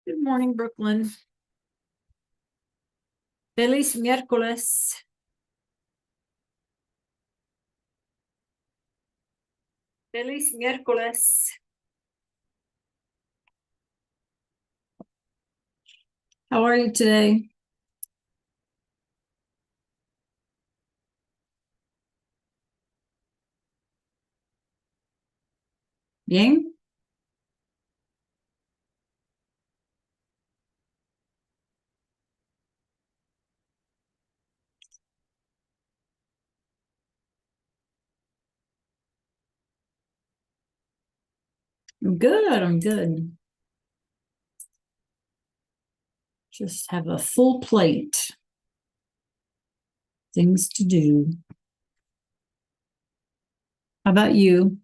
Good morning, Brooklyn. Feliz miércoles. Feliz miércoles. How are you today? Bien? I'm good. I'm good. Just have a full plate. Things to do. How about you?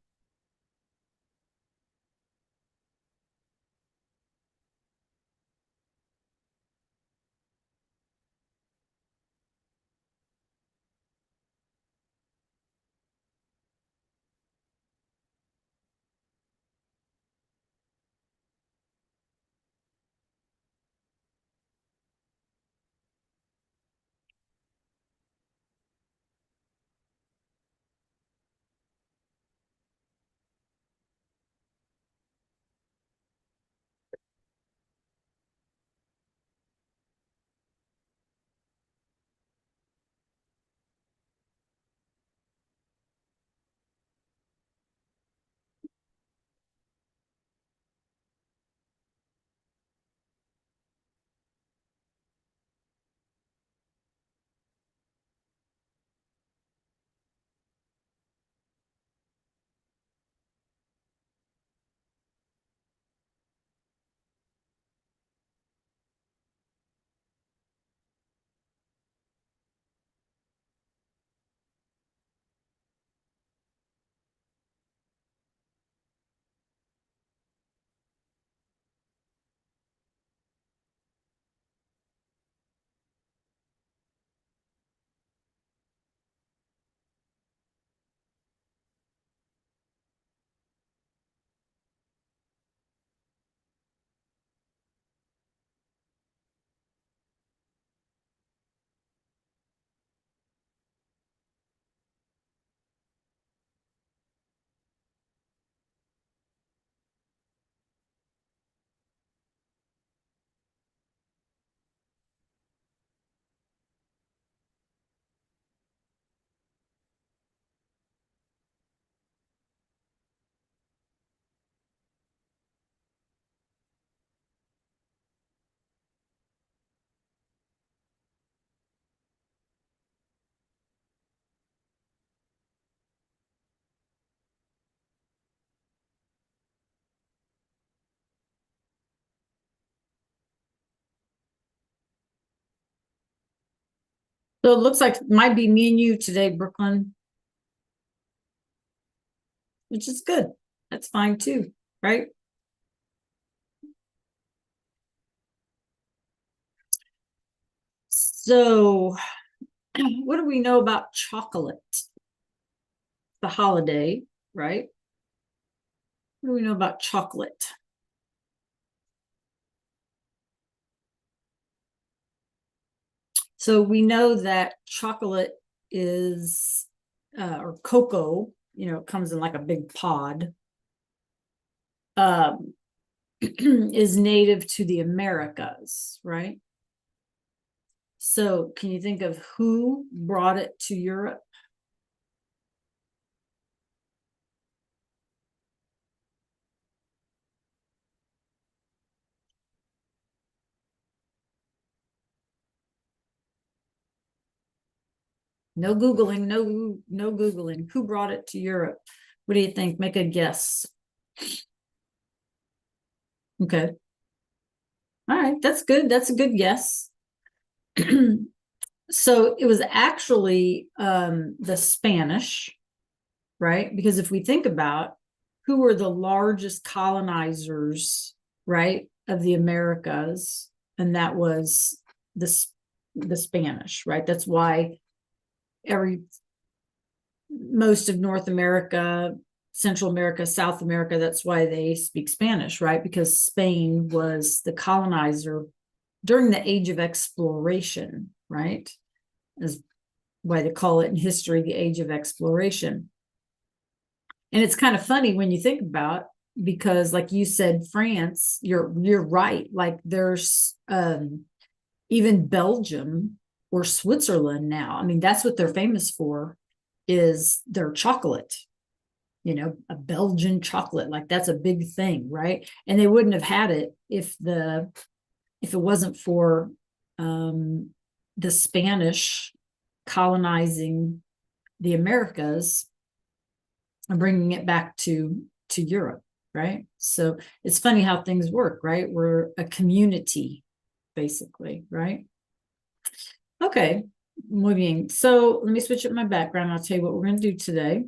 So it looks like it might be me and you today, Brooklyn, which is good. That's fine too, right? So, what do we know about chocolate? The holiday, right? What do we know about chocolate? So we know that chocolate is, or cocoa, it comes in like a big pod, um, is native to the Americas, right? So can you think of who brought it to Europe? No Googling, no Googling. Who brought it to Europe? What do you think? Make a guess. Okay. All right, that's good. That's a good guess. So it was actually the Spanish, right? Because if we think about who were the largest colonizers, right, of the Americas, and that was the Spanish, right? That's why every most of North America, Central America, South America. That's why they speak Spanish, right? Because Spain was the colonizer during the age of exploration, right? Is why they call it in history the age of exploration. And it's kind of funny when you think about, because like you said, France, you're right. Like there's even Belgium or Switzerland now. I mean, that's what they're famous for, is their chocolate. A Belgian chocolate, like that's a big thing, right? And they wouldn't have had it if it wasn't for the Spanish colonizing the Americas and bringing it back to Europe, right? So it's funny how things work, right? We're a community, basically, right? Okay, muy bien. So let me switch up my background. I'll tell you what we're going to do today.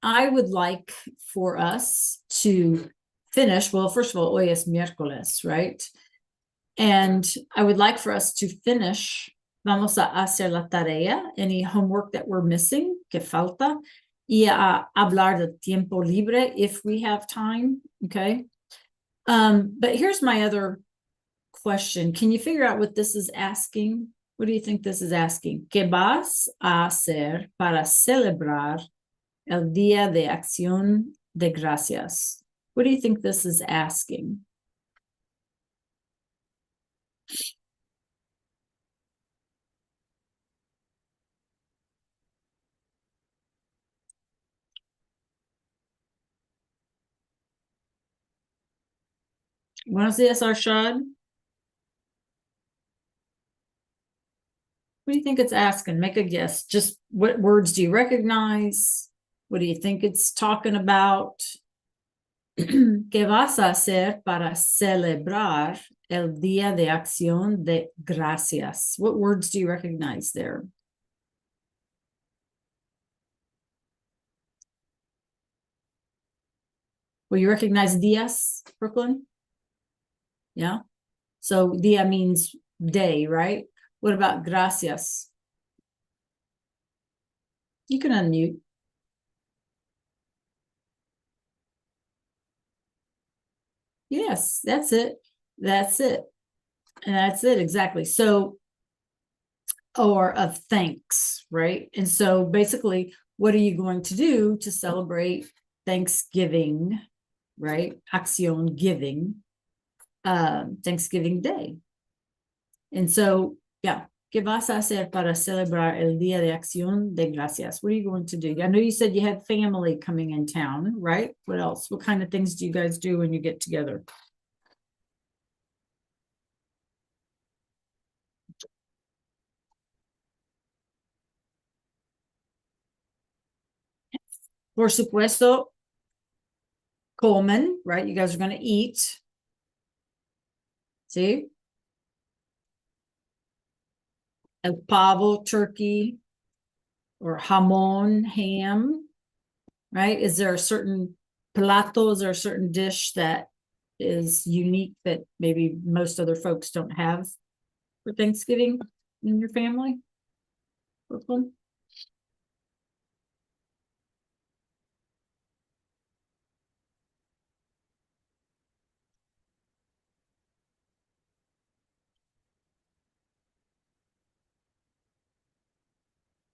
I would like for us to finish, well, first of all, hoy es miércoles, right? And I would like for us to finish, vamos a hacer la tarea, any homework that we're missing, que falta, y a hablar de tiempo libre if we have time, okay? But here's my other question. Can you figure out what this is asking? What do you think this is asking? ¿Qué vas a hacer para celebrar el Día de Acción de Gracias? What do you think this is asking? Buenos días, Arshad. What do you think it's asking? Make a guess. Just what words do you recognize? What do you think it's talking about? ¿Qué vas a hacer para celebrar el Día de Acción de Gracias? What words do you recognize there? Well, you recognize días, Brooklyn? Yeah. So día means day, right? What about gracias? You can unmute. Yes, that's it. That's it. And that's it, exactly. So, or of thanks, right? And so basically, what are you going to do to celebrate Thanksgiving, right? Acción giving, Thanksgiving Day. And so, yeah, ¿qué vas a hacer para celebrar el Día de Acción de Gracias? What are you going to do? I know you said you had family coming in town, right? What else? What kind of things do you guys do when you get together? Por supuesto, comen, right? You guys are going to eat. See? El pavo, turkey, or jamón, ham, right? Is there a certain plato? Is there a certain dish that is unique that maybe most other folks don't have for Thanksgiving in your family? Brooklyn?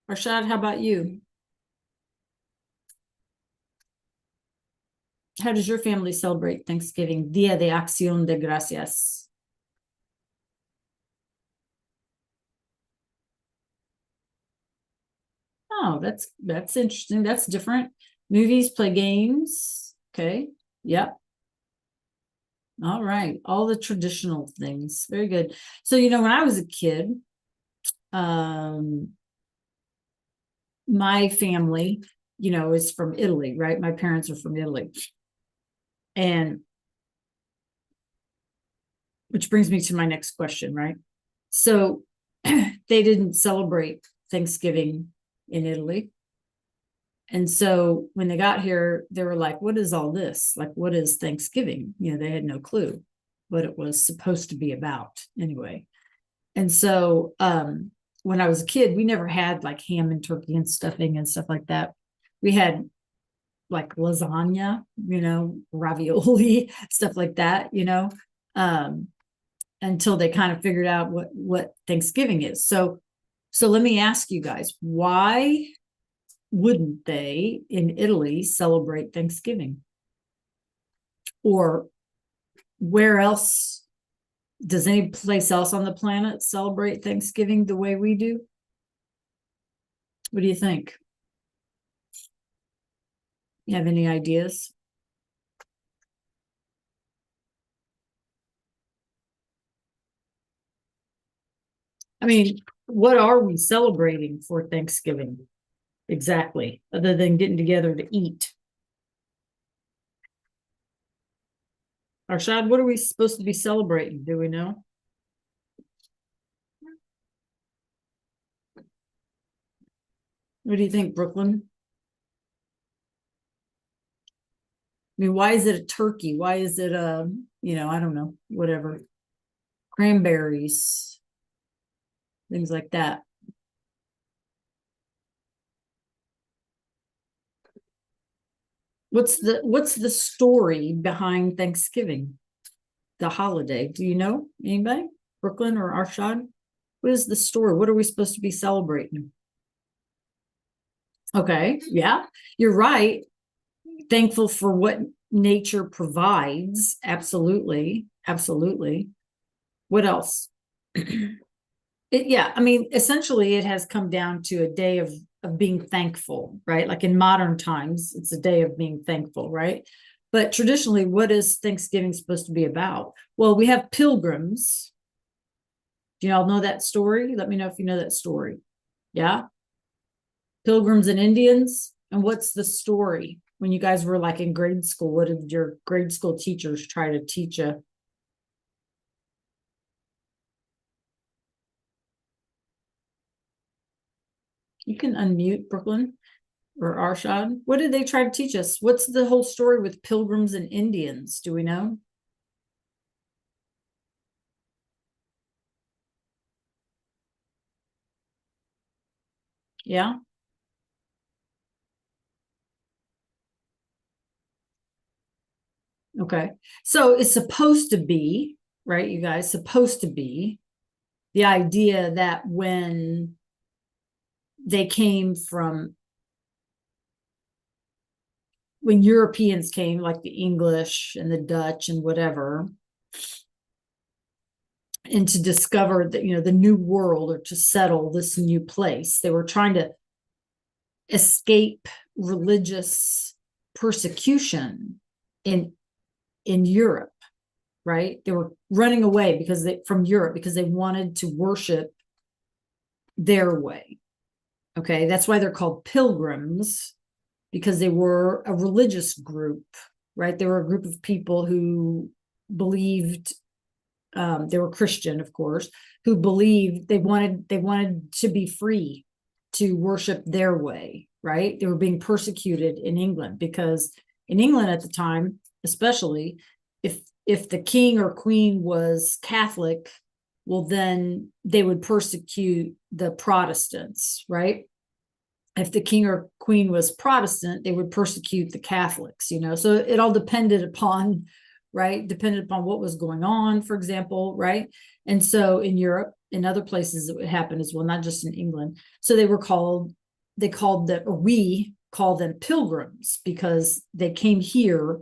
Arshad, how about you? How does your family celebrate Thanksgiving? Día de Acción de Gracias. Oh, that's interesting. That's different. Movies, play games. Okay. Yep. All right. All the traditional things. Very good. So, when I was a kid, my family, is from Italy, right? My parents are from Italy. And which brings me to my next question, right? So they didn't celebrate Thanksgiving in Italy. And so when they got here, they were like, what is all this? Like, what is Thanksgiving? They had no clue what it was supposed to be about anyway. And so when I was a kid, we never had like ham and turkey and stuffing and stuff like that. We had like lasagna, ravioli, stuff like that, until they kind of figured out what Thanksgiving is. So let me ask you guys, why wouldn't they in Italy celebrate Thanksgiving? Or where else, does any place else on the planet celebrate Thanksgiving the way we do? What do you think? You have any ideas? I mean, what are we celebrating for Thanksgiving exactly, other than getting together to eat? Arshad, what are we supposed to be celebrating? Do we know? What do you think, Brooklyn? I mean, why is it a turkey? Why is it I don't know, whatever. Cranberries, things like that. What's the story behind Thanksgiving, the holiday? Do you know, anybody? Brooklyn or Arshad? What is the story? What are we supposed to be celebrating? Okay, yeah, you're right. Thankful for what nature provides. Absolutely. Absolutely. What else? Yeah, I mean, essentially it has come down to a day of being thankful, right? Like in modern times, it's a day of being thankful, right? But traditionally, what is Thanksgiving supposed to be about? Well, we have pilgrims. Do y'all know that story? Let me know if you know that story. Yeah. Pilgrims and Indians. And what's the story? When you guys were like in grade school, what did your grade school teachers try to teach you? You can unmute, Brooklyn or Arshad. What did they try to teach us? What's the whole story with pilgrims and Indians? Do we know? Yeah. Okay. So it's supposed to be, right, you guys, supposed to be the idea that when they came from, when Europeans came, like the English and the Dutch and whatever, and to discover that, the new world, or to settle this new place, they were trying to escape religious persecution in Europe, right? They were running away from Europe because they wanted to worship their way. Okay, that's why they're called pilgrims, because they were a religious group, right? They were a group of people who believed, they were Christian, of course, who believed they wanted to be free to worship their way, right? They were being persecuted in England because in England at the time, especially, if the king or queen was Catholic, well, then they would persecute the Protestants, right? If the king or queen was Protestant, they would persecute the Catholics, So it all depended upon, right? Depended upon what was going on, for example, right? And so in Europe, in other places, it would happen as well, not just in England. So we call them pilgrims because they came here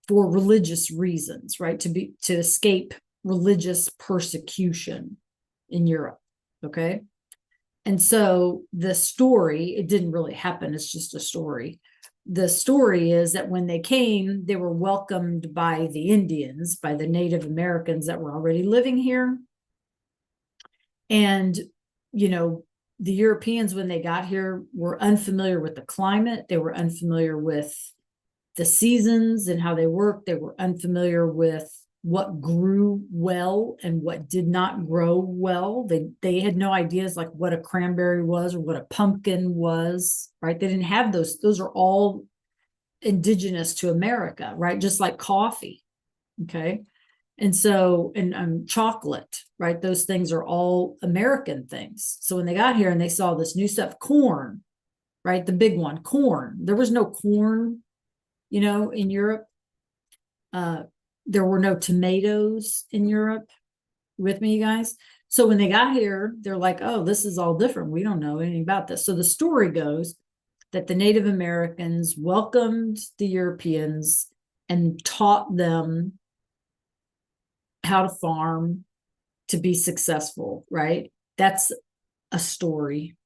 for religious reasons, right? To escape religious persecution in Europe. Okay. And so the story, it didn't really happen. It's just a story. The story is that when they came, they were welcomed by the Indians, by the Native Americans that were already living here. And, the Europeans, when they got here, were unfamiliar with the climate. They were unfamiliar with the seasons and how they worked. They were unfamiliar with what grew well and what did not grow well. They had no ideas like what a cranberry was or what a pumpkin was, right? They didn't have those. Those are all indigenous to America, right? Just like coffee. Okay. And so, and chocolate, right? Those things are all American things. So when they got here and they saw this new stuff, corn, right? The big one, corn. There was no corn, in Europe. There were no tomatoes in Europe. With me, you guys? So when they got here, they're like, oh, this is all different. We don't know anything about this. So the story goes that the Native Americans welcomed the Europeans and taught them how to farm to be successful, right? That's a story.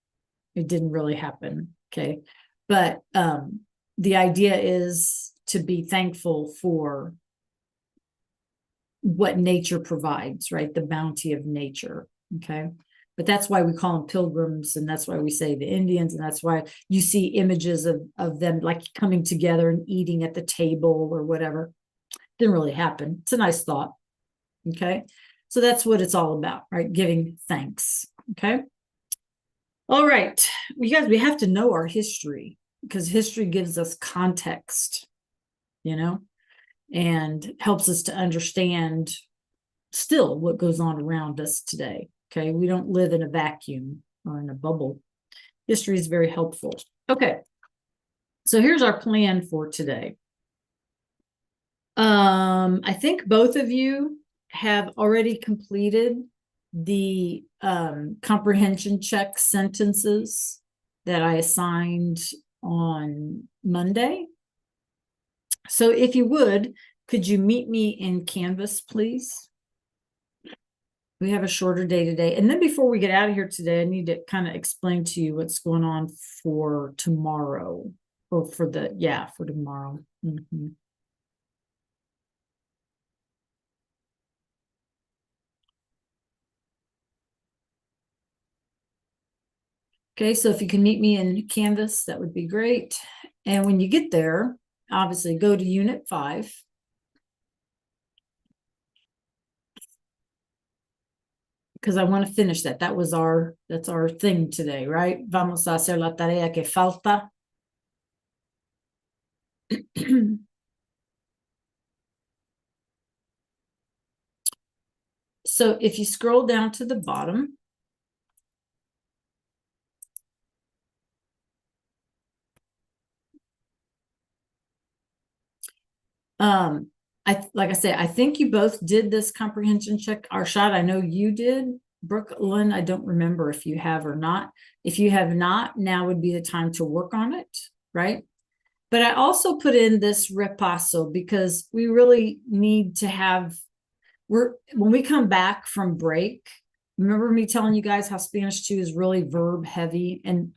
It didn't really happen. Okay. But the idea is to be thankful for what nature provides, right? The bounty of nature. Okay. But that's why we call them pilgrims, and that's why we say the Indians, and that's why you see images of them like coming together and eating at the table or whatever. Didn't really happen. It's a nice thought. Okay. So that's what it's all about, right? Giving thanks. Okay. All right. You guys, we have to know our history because history gives us context, and helps us to understand still what goes on around us today. Okay. We don't live in a vacuum or in a bubble. History is very helpful. Okay. So here's our plan for today. I think both of you have already completed the comprehension check sentences that I assigned on Monday. So if you would, could you meet me in Canvas, please? We have a shorter day today. And then before we get out of here today, I need to kind of explain to you what's going on for tomorrow, or for tomorrow. Mm-hmm. Okay, so if you can meet me in Canvas, that would be great. And when you get there, obviously go to Unit 5. Because I want to finish that. That's our thing today, right? Vamos a hacer la tarea que falta. So if you scroll down to the bottom, like I say, I think you both did this comprehension check. Arshad, I know you did. Brooklyn, I don't remember if you have or not. If you have not, now would be the time to work on it, right? But I also put in this repaso because we really need to have, when we come back from break, remember me telling you guys how Spanish 2 is really verb heavy, and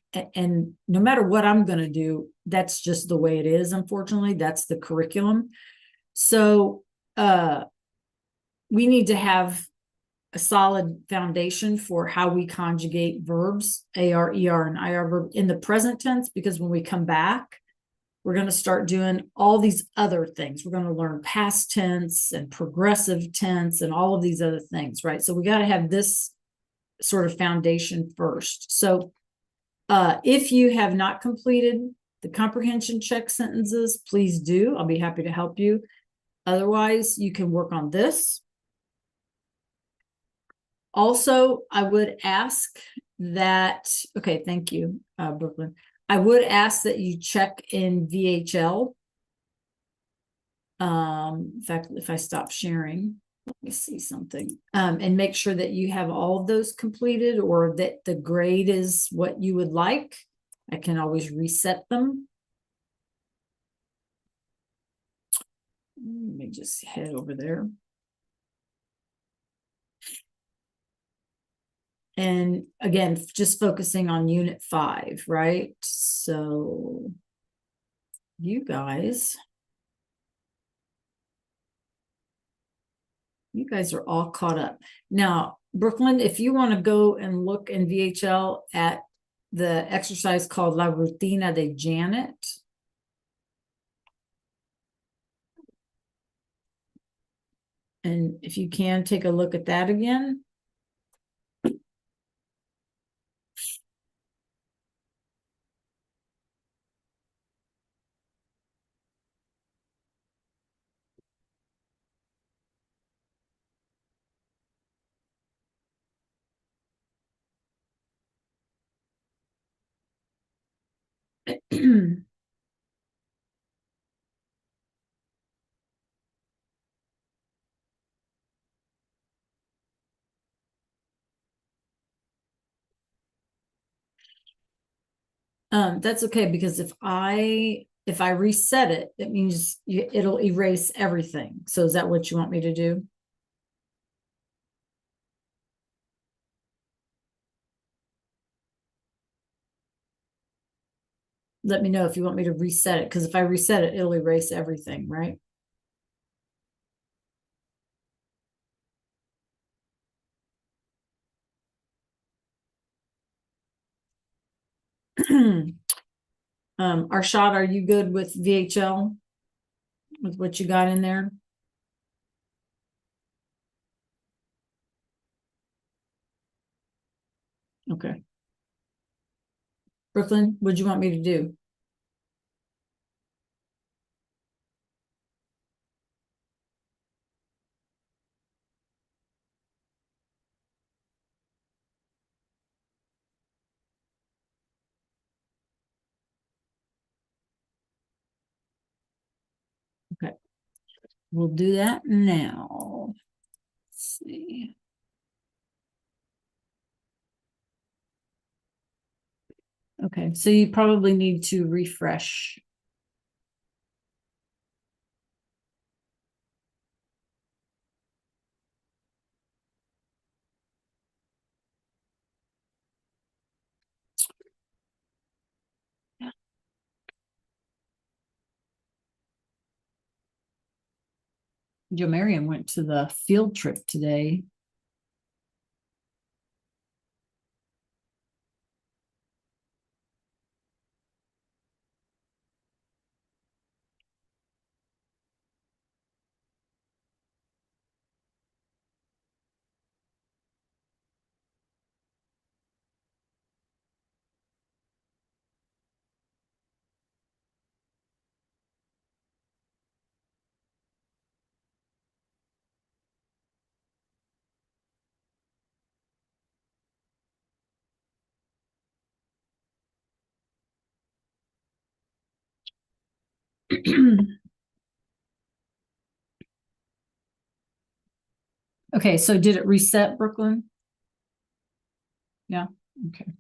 no matter what I'm going to do, that's just the way it is. Unfortunately, that's the curriculum. So we need to have a solid foundation for how we conjugate verbs, AR, ER, and IR verb in the present tense, because when we come back, we're going to start doing all these other things. We're going to learn past tense and progressive tense and all of these other things, right? So we got to have this sort of foundation first. So if you have not completed the comprehension check sentences, please do. I'll be happy to help you. Otherwise, you can work on this. Also, I would ask that, okay, thank you, Brooklyn. I would ask that you check in VHL. In fact, if I stop sharing, let me see something, and make sure that you have all of those completed, or that the grade is what you would like. I can always reset them. Let me just head over there. And again, just focusing on Unit 5, right? So you guys are all caught up. Now, Brooklyn, if you want to go and look in VHL at the exercise called La Rutina de Janet. And if you can, take a look at that again. That's okay because if I reset it, it means it'll erase everything. So is that what you want me to do? Let me know if you want me to reset it, because if I reset it, it'll erase everything, right? Arshad, are you good with VHL with what you got in there? Okay. Brooklyn, what'd you want me to do? Okay, we'll do that now. Let's see. Okay, so you probably need to refresh. Joe Marion went to the field trip today. Okay, so did it reset, Brooklyn? Yeah. Okay.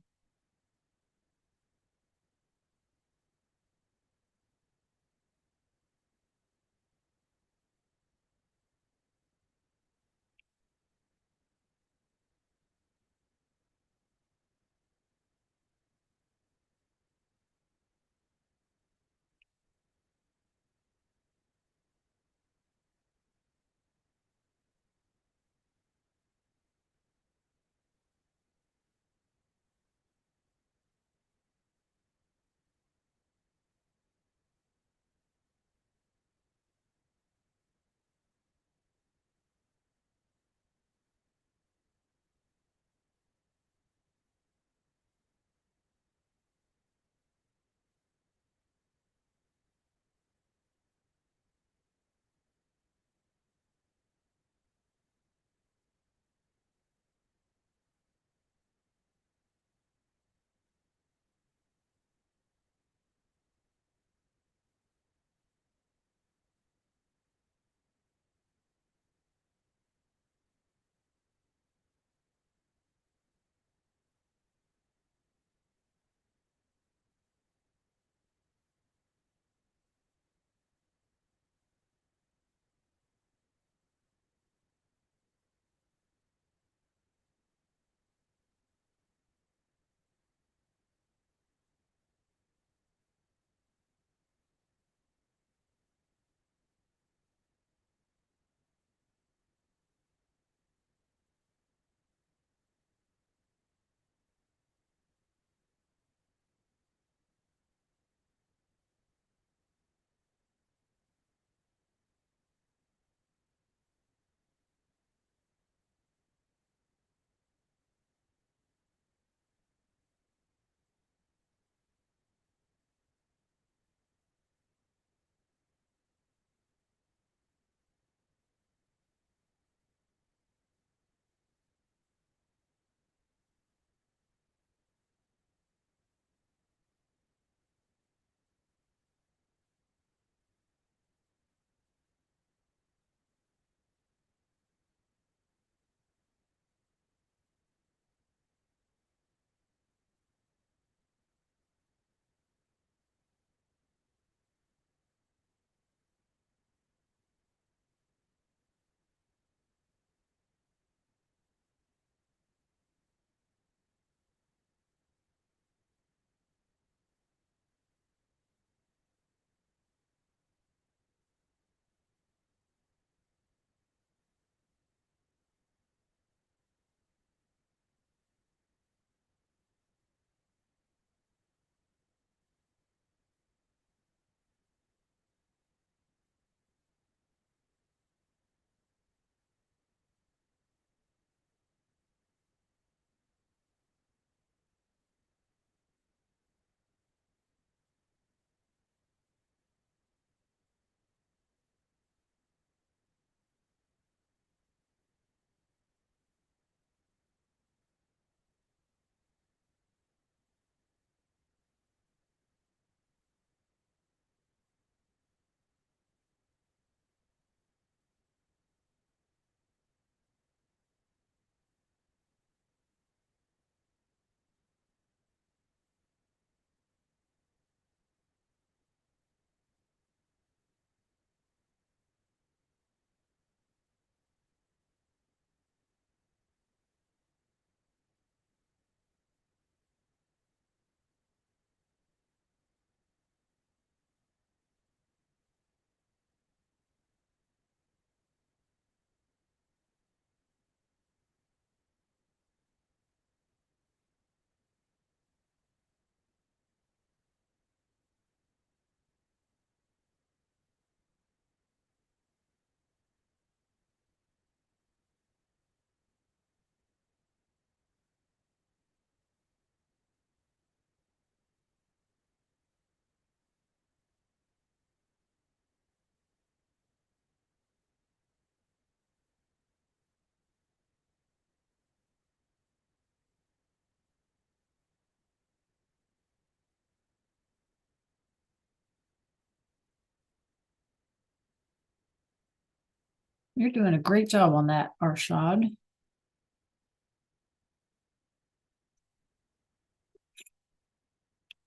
You're doing a great job on that, Arshad.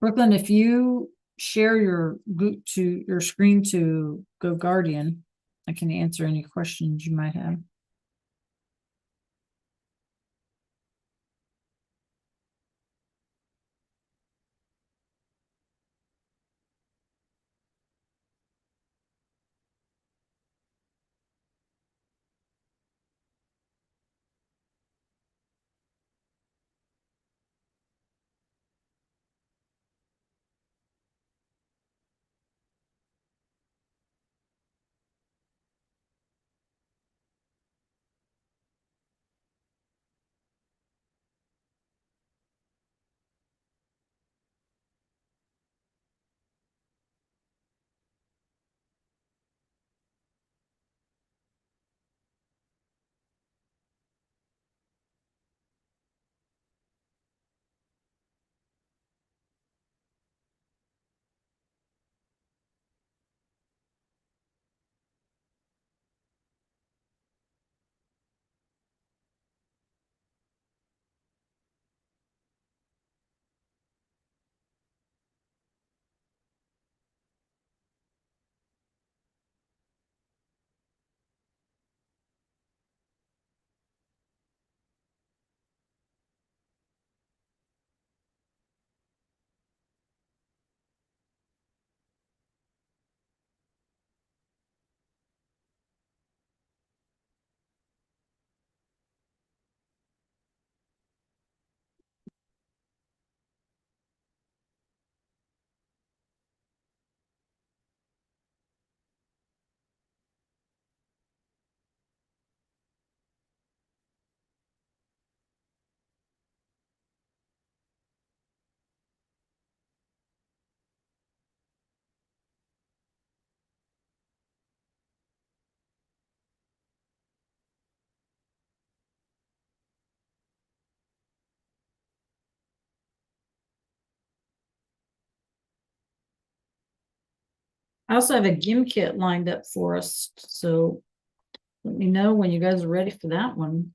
Brooklyn, if you share your screen to Go Guardian, I can answer any questions you might have. I also have a GIM kit lined up for us, so let me know when you guys are ready for that one.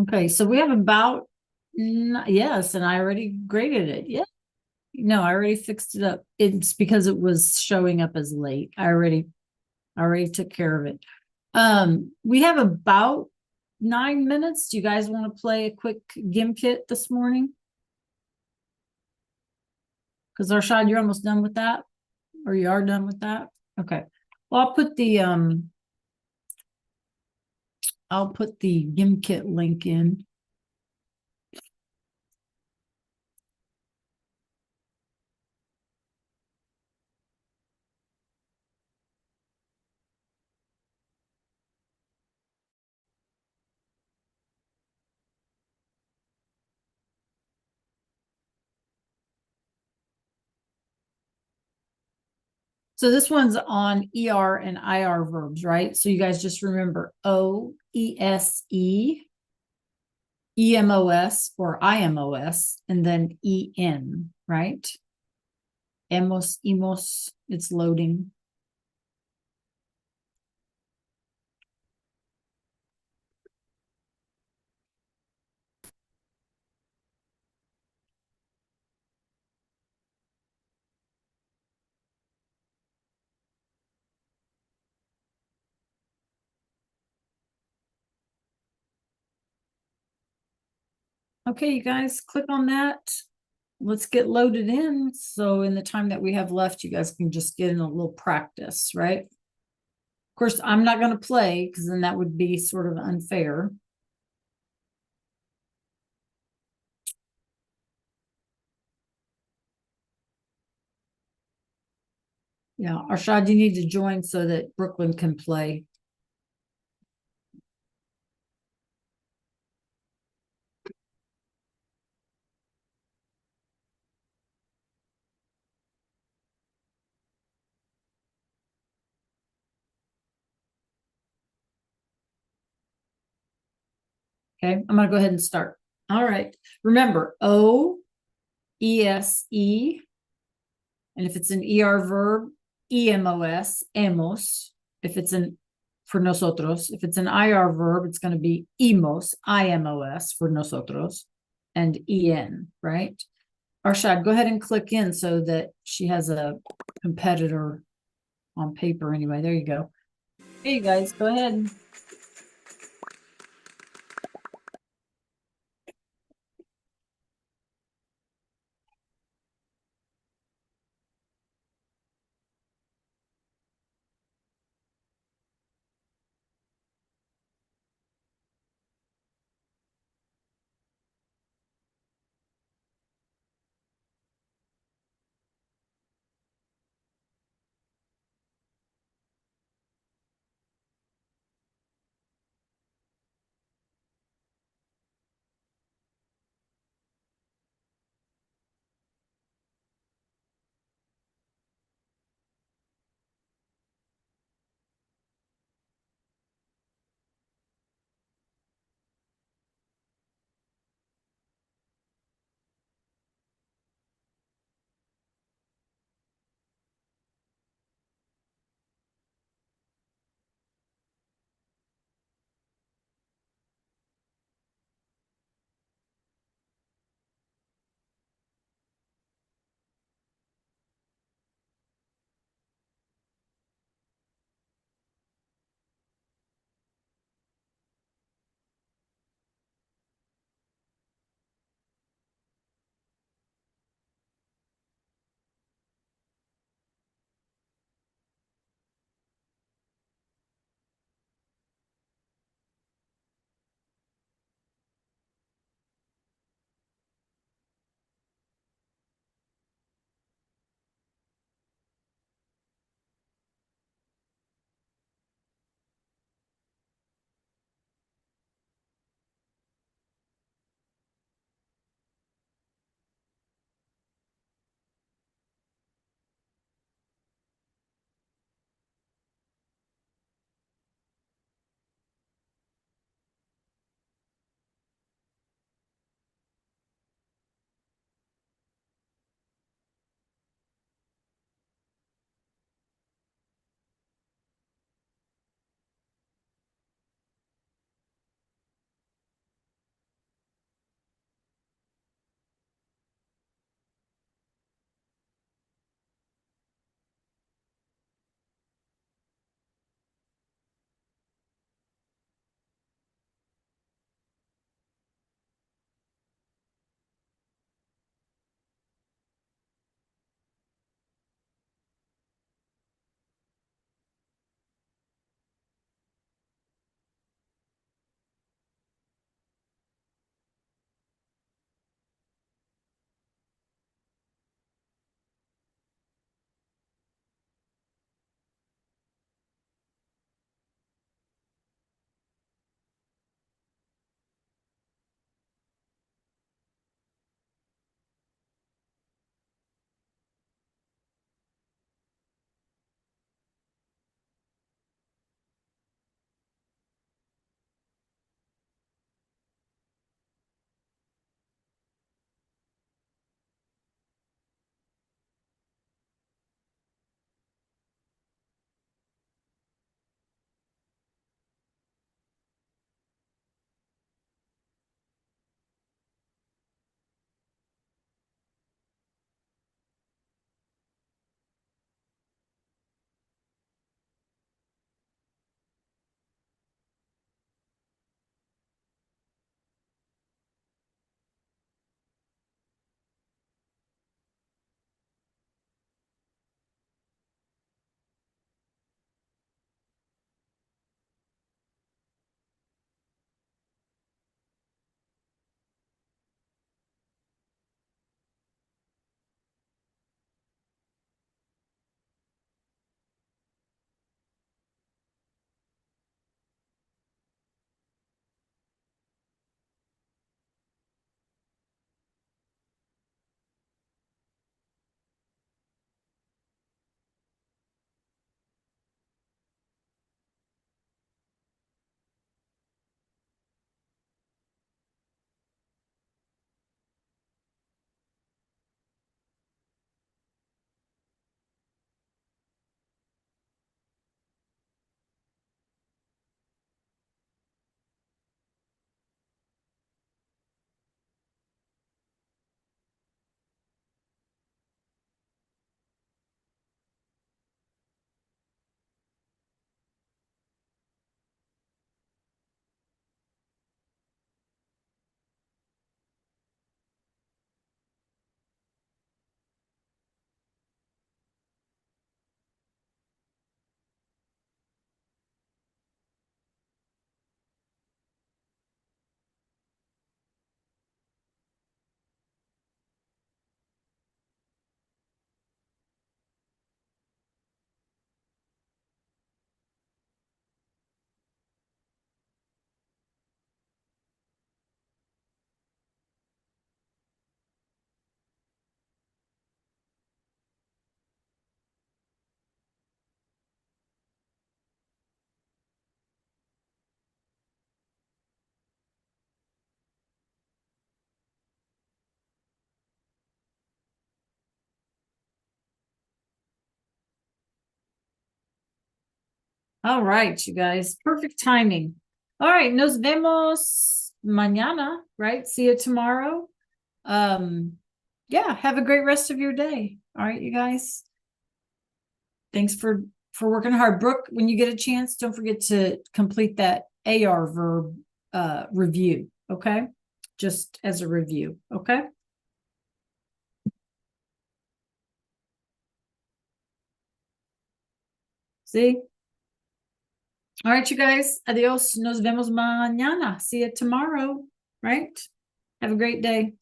Okay, so we have about, yes, and I already graded it. Yeah. No, I already fixed it up. It's because it was showing up as late. I already took care of it. We have about 9 minutes. Do you guys want to play a quick Gimkit this morning? Because Arshad, you're almost done with that, or you are done with that? Okay. Well, I'll put the Gimkit link in. So this one's on ER and IR verbs, right? So you guys just remember OESE, EMOS or IMOS, and then EN, right? Emos, it's loading. Okay, you guys click on that. Let's get loaded in. So in the time that we have left, you guys can just get in a little practice, right? Of course, I'm not going to play because then that would be sort of unfair. Yeah, Arshad, you need to join so that Brooklyn can play. Okay, I'm going to go ahead and start. All right. Remember, OESE, and if it's an ER verb, EMOS, emos. If it's an for nosotros, if it's an IR verb, it's going to be imos, IMOS for nosotros, and EN, right? Arshad, go ahead and click in so that she has a competitor on paper anyway. There you go. Hey, you guys, go ahead. All right, you guys. Perfect timing. All right, nos vemos mañana, right? See you tomorrow. Yeah, have a great rest of your day. All right, you guys. Thanks for working hard. Brooke, when you get a chance, don't forget to complete that AR verb review, okay? Just as a review, okay? See? All right, you guys. Adios. Nos vemos mañana. See you tomorrow, right? Have a great day.